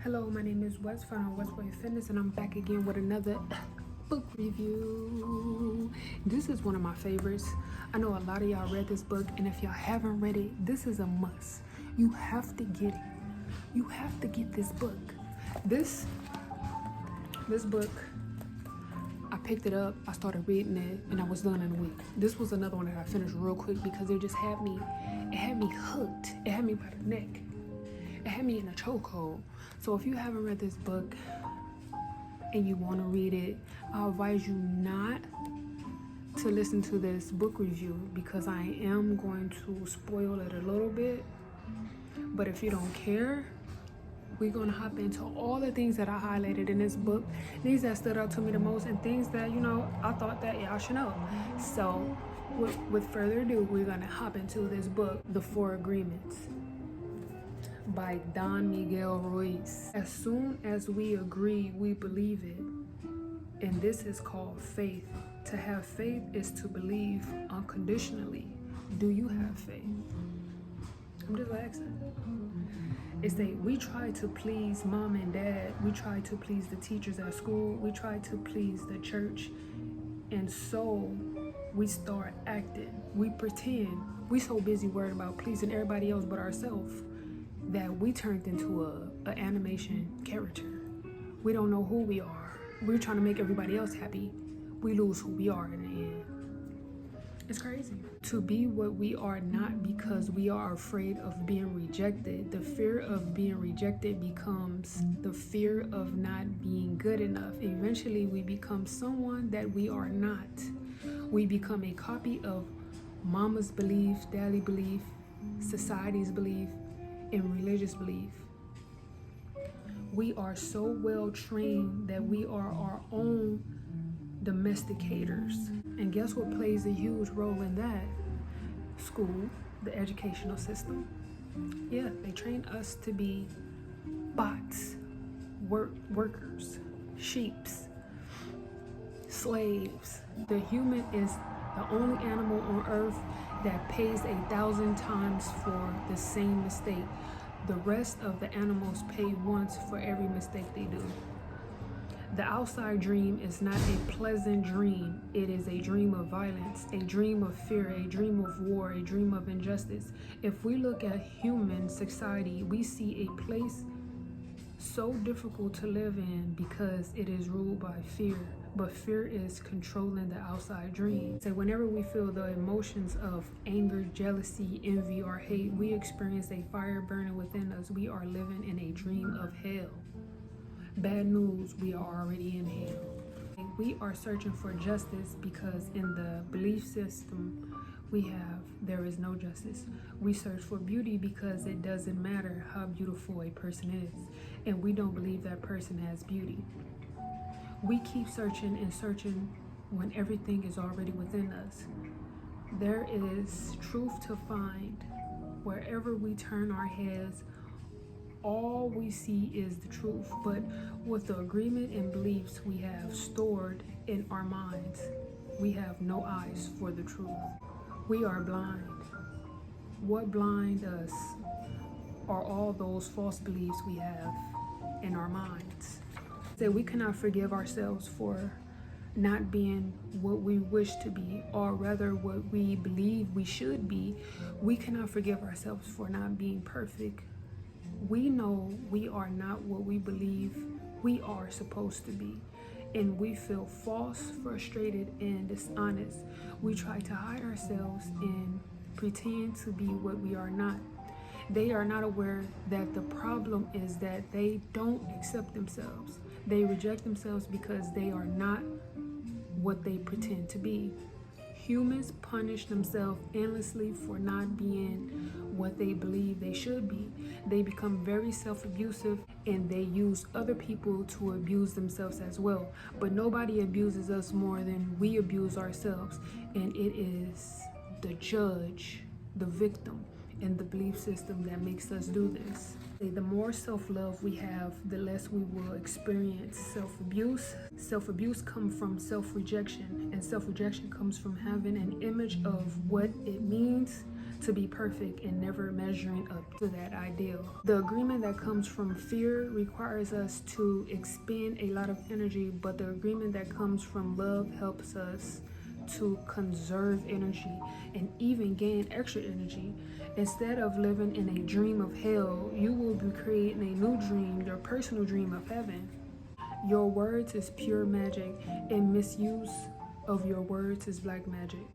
Hello, my name is Wes from Westboy Fitness, and I'm back again with another book review. This is one of my favorites. I know a lot of y'all read this book, and if y'all haven't read it, this is a must. You have to get it. You have to get this book. This book, I picked it up, I started reading it, and I was done in a week. This was another one that I finished real quick because it just had me hooked. It had me by the neck. It had me in a chokehold. So if you haven't read this book and you want to read it, I advise you not to listen to this book review because I am going to spoil it a little bit. But if you don't care, we're going to hop into all the things that I highlighted in this book, things that stood out to me the most, and things that, I thought that y'all should know. So with further ado, we're going to hop into this book, The Four Agreements, by Don Miguel Ruiz. As soon as we agree, we believe it. And this is called faith. To have faith is to believe unconditionally. Do you have faith? I'm just asking. It's that we try to please mom and dad. We try to please the teachers at school. We try to please the church. And so we start acting. We pretend. We so busy worried about pleasing everybody else but ourselves that we turned into a animation character. We don't know who we are. We're trying to make everybody else happy. We lose who we are in the end. It's crazy. To be what we are not because we are afraid of being rejected. The fear of being rejected becomes the fear of not being good enough. Eventually, we become someone that we are not. We become a copy of mama's belief, daddy belief, society's belief, and religious belief. We are so well trained that we are our own domesticators. And guess what plays a huge role in that? School, the educational system. Yeah, they train us to be bots, workers, sheeps, slaves. The human is the only animal on earth that pays 1,000 times for the same mistake. The rest of the animals pay once for every mistake they do. The outside dream is not a pleasant dream. It is a dream of violence, a dream of fear, a dream of war, a dream of injustice. If we look at human society, we see a place so difficult to live in because it is ruled by fear. But fear is controlling the outside dream. So whenever we feel the emotions of anger, jealousy, envy, or hate, we experience a fire burning within us. We are living in a dream of hell. Bad news, we are already in hell. We are searching for justice because in the belief system there is no justice. We search for beauty because it doesn't matter how beautiful a person is, and we don't believe that person has beauty. We keep searching and searching when everything is already within us. There is truth to find. Wherever we turn our heads, all we see is the truth. But with the agreement and beliefs we have stored in our minds, we have no eyes for the truth. We are blind. What blinds us are all those false beliefs we have in our minds. That we cannot forgive ourselves for not being what we wish to be, or rather what we believe we should be. We cannot forgive ourselves for not being perfect. We know we are not what we believe we are supposed to be, and we feel false, frustrated, and dishonest. We try to hide ourselves and pretend to be what we are not. They are not aware that the problem is that they don't accept themselves. They reject themselves because they are not what they pretend to be. Humans punish themselves endlessly for not being what they believe they should be. They become very self-abusive, and they use other people to abuse themselves as well. But nobody abuses us more than we abuse ourselves, and it is the judge, the victim, and the belief system that makes us do this. The more self-love we have, the less we will experience self-abuse. Self-abuse comes from self-rejection, and self-rejection comes from having an image of what it means to be perfect and never measuring up to that ideal. The agreement that comes from fear requires us to expend a lot of energy, but the agreement that comes from love helps us to conserve energy and even gain extra energy. Instead of living in a dream of hell, you will be creating a new dream, your personal dream of heaven. Your words is pure magic, and misuse of your words is black magic.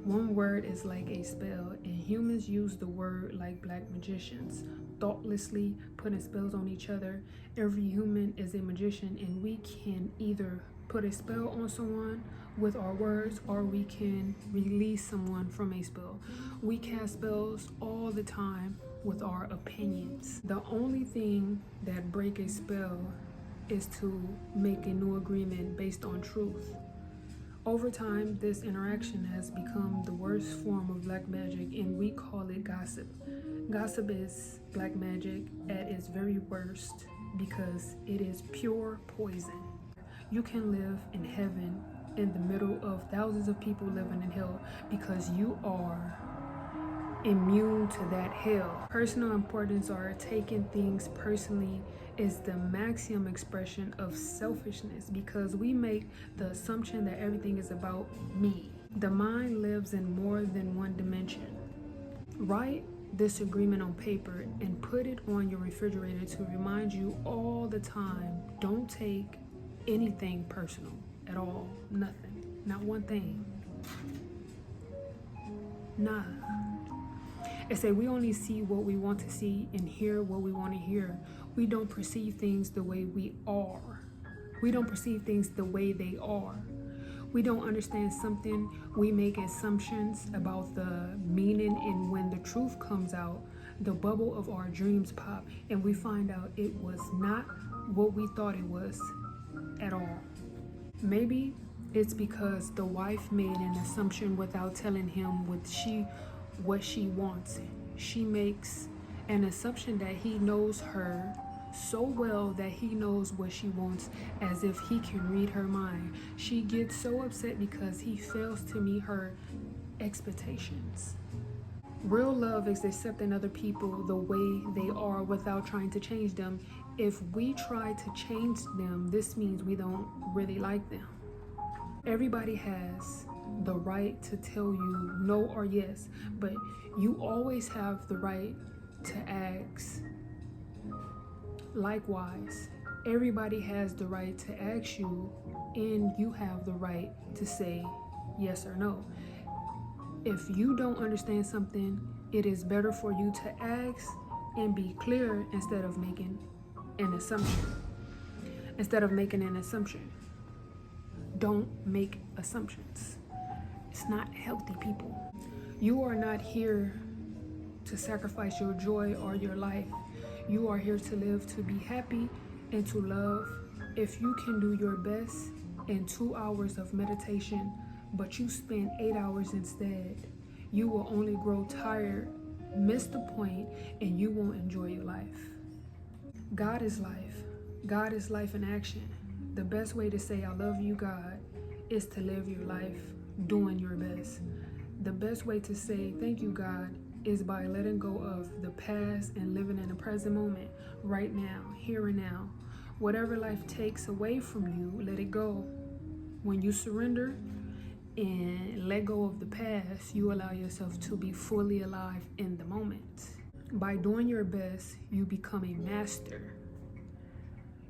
One word is like a spell, and humans use the word like black magicians, thoughtlessly putting spells on each other. Every human is a magician, and we can either put a spell on someone with our words, or we can release someone from a spell. We cast spells all the time with our opinions. The only thing that break a spell is to make a new agreement based on truth. Over time, this interaction has become the worst form of black magic, and we call it gossip. Gossip is black magic at its very worst because it is pure poison. You can live in heaven in the middle of thousands of people living in hell because you are immune to that hell. Personal importance or taking things personally is the maximum expression of selfishness because we make the assumption that everything is about me. The mind lives in more than one dimension. Write this agreement on paper and put it on your refrigerator to remind you all the time. Don't take anything personal at all. Nothing. Not one thing. Nah. It say we only see what we want to see and hear what we want to hear. We don't perceive things the way we are. We don't perceive things the way they are. We don't understand something, we make assumptions about the meaning, and when the truth comes out, the bubble of our dreams pop and we find out it was not what we thought it was at all. Maybe it's because the wife made an assumption without telling him what she wants. She makes an assumption that he knows her so well that he knows what she wants, as if he can read her mind. She gets so upset because he fails to meet her expectations. Real love is accepting other people the way they are without trying to change them. If we try to change them, this means we don't really like them. Everybody has the right to tell you no or yes, but you always have the right to ask. Likewise, everybody has the right to ask you, and you have the right to say yes or no. If you don't understand something, it is better for you to ask and be clear instead of making an assumption. Don't make assumptions. It's not healthy, people. You are not here to sacrifice your joy or your life. You are here to live, to be happy, and to love. If you can do your best in 2 hours of meditation, but you spend 8 hours instead, you will only grow tired, miss the point, and you won't enjoy your life. God is life. God is life in action. The best way to say I love you, God, is to live your life doing your best. The best way to say thank you, God, is by letting go of the past and living in the present moment, right now, here and now. Whatever life takes away from you, let it go. When you surrender and let go of the past, you allow yourself to be fully alive in the moment. By doing your best, you become a master.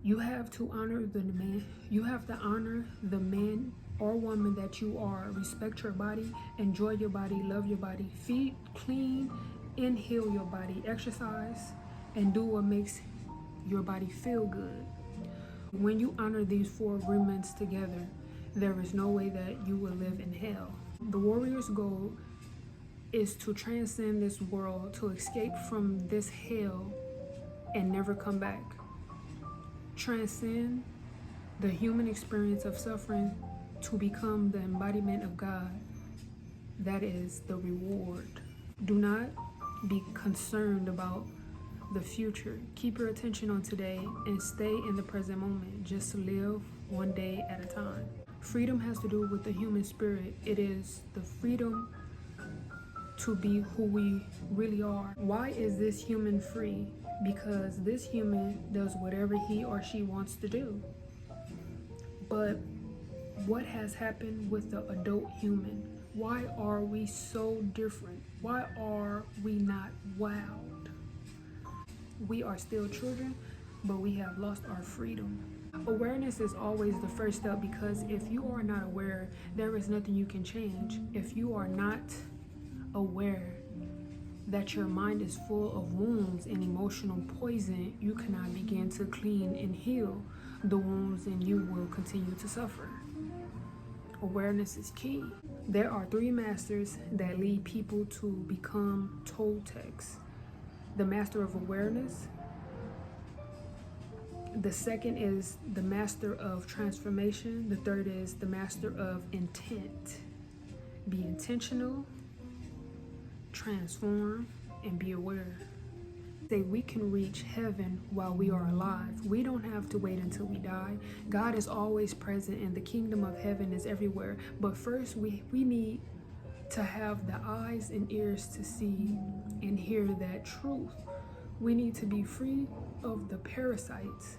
You have to honor the man. You have to honor the man or woman that you are. Respect your body, enjoy your body, love your body, feed, clean, and heal your body. Exercise and do what makes your body feel good. When you honor these 4 agreements together, there is no way that you will live in hell. The warrior's goal is to transcend this world, to escape from this hell and never come back. Transcend the human experience of suffering to become the embodiment of God. That is the reward. Do not be concerned about the future. Keep your attention on today and stay in the present moment. Just live one day at a time. Freedom has to do with the human spirit. It is the freedom to be who we really are. Why is this human free? Because this human does whatever he or she wants to do. But what has happened with the adult human? Why are we so different? Why are we not wowed? We are still children, but we have lost our freedom. Awareness is always the first step, because if you are not aware, there is nothing you can change. If you are not aware that your mind is full of wounds and emotional poison, you cannot begin to clean and heal the wounds, and you will continue to suffer. Awareness is key. There are 3 masters that lead people to become Toltecs. The master of awareness. The second is the master of transformation. The third is the master of intent. Be intentional, transform, and be aware. Say we can reach heaven while we are alive. We don't have to wait until we die. God is always present, and the kingdom of heaven is everywhere. But first, we need to have the eyes and ears to see and hear that truth. We need to be free of the parasites.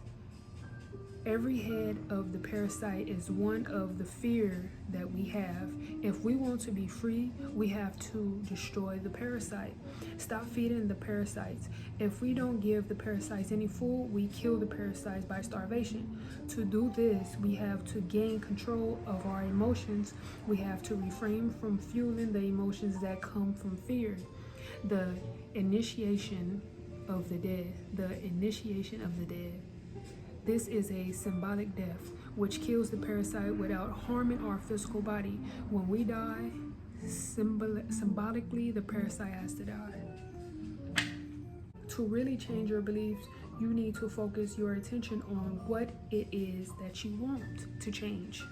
Every head of the parasite is one of the fear that we have. If we want to be free, we have to destroy the parasite. Stop feeding the parasites. If we don't give the parasites any food, we kill the parasites by starvation. To do this, we have to gain control of our emotions. We have to refrain from fueling the emotions that come from fear. The initiation of the dead. The initiation of the dead. This is a symbolic death, which kills the parasite without harming our physical body. When we die, symbolically, the parasite has to die. To really change your beliefs, you need to focus your attention on what it is that you want to change.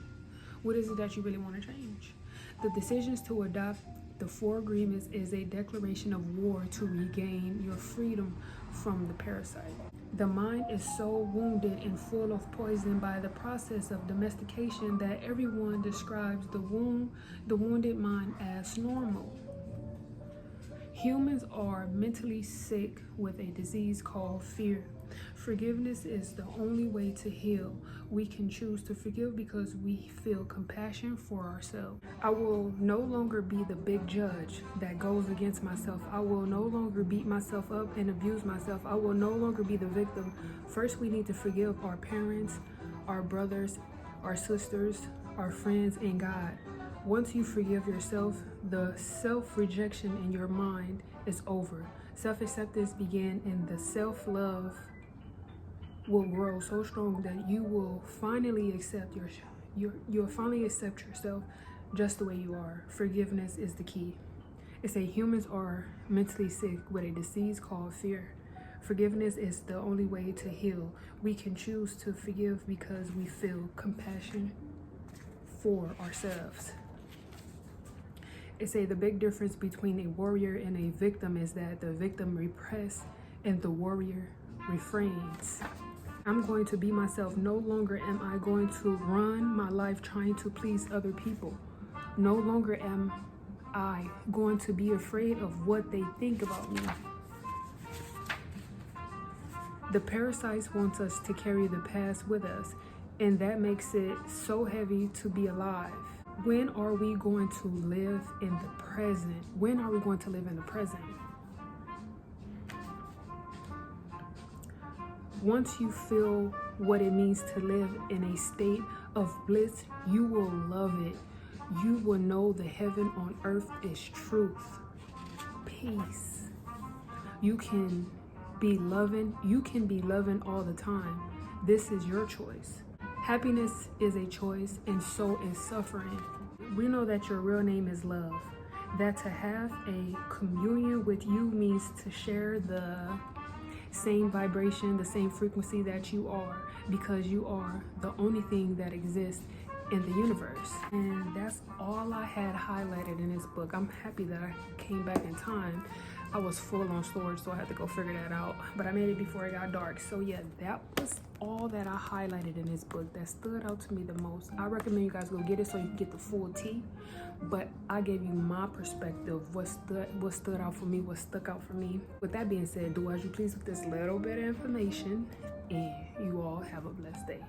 What is it that you really want to change? The decisions to adopt the 4 agreements is a declaration of war to regain your freedom from the parasite. The mind is so wounded and full of poison by the process of domestication that everyone describes the wounded mind as normal. Humans are mentally sick with a disease called fear. Forgiveness is the only way to heal. We can choose to forgive because we feel compassion for ourselves. I will no longer be the big judge that goes against myself. I will no longer beat myself up and abuse myself. I will no longer be the victim. First, we need to forgive our parents, our brothers, our sisters, our friends, and God. Once you forgive yourself, the self-rejection in your mind is over. Self-acceptance begins, and the self-love will grow so strong that you will finally accept you'll finally accept yourself just the way you are. Forgiveness is the key. It says humans are mentally sick with a disease called fear. Forgiveness is the only way to heal. We can choose to forgive because we feel compassion for ourselves. It say the big difference between a warrior and a victim is that the victim represses and the warrior refrains. I'm going to be myself. No longer am I going to run my life trying to please other people. No longer am I going to be afraid of what they think about me. The parasites want us to carry the past with us, and that makes it so heavy to be alive. When are we going to live in the present? When are we going to live in the present? Once you feel what it means to live in a state of bliss, you will love it. You will know the heaven on earth is truth, peace. You can be loving all the time. This is your choice. Happiness is a choice, and so is suffering. We know that your real name is love. That to have a communion with you means to share the same vibration, the same frequency that you are, because you are the only thing that exists in the universe. And that's all I had highlighted in this book. I'm happy that I came back in time. I was full on storage, so I had to go figure that out. But I made it before it got dark. So yeah, that was all that I highlighted in this book that stood out to me the most. I recommend you guys go get it so you can get the full tea. But I gave you my perspective, what stood out for me, what stuck out for me. With that being said, do as you please with this little bit of information, and you all have a blessed day.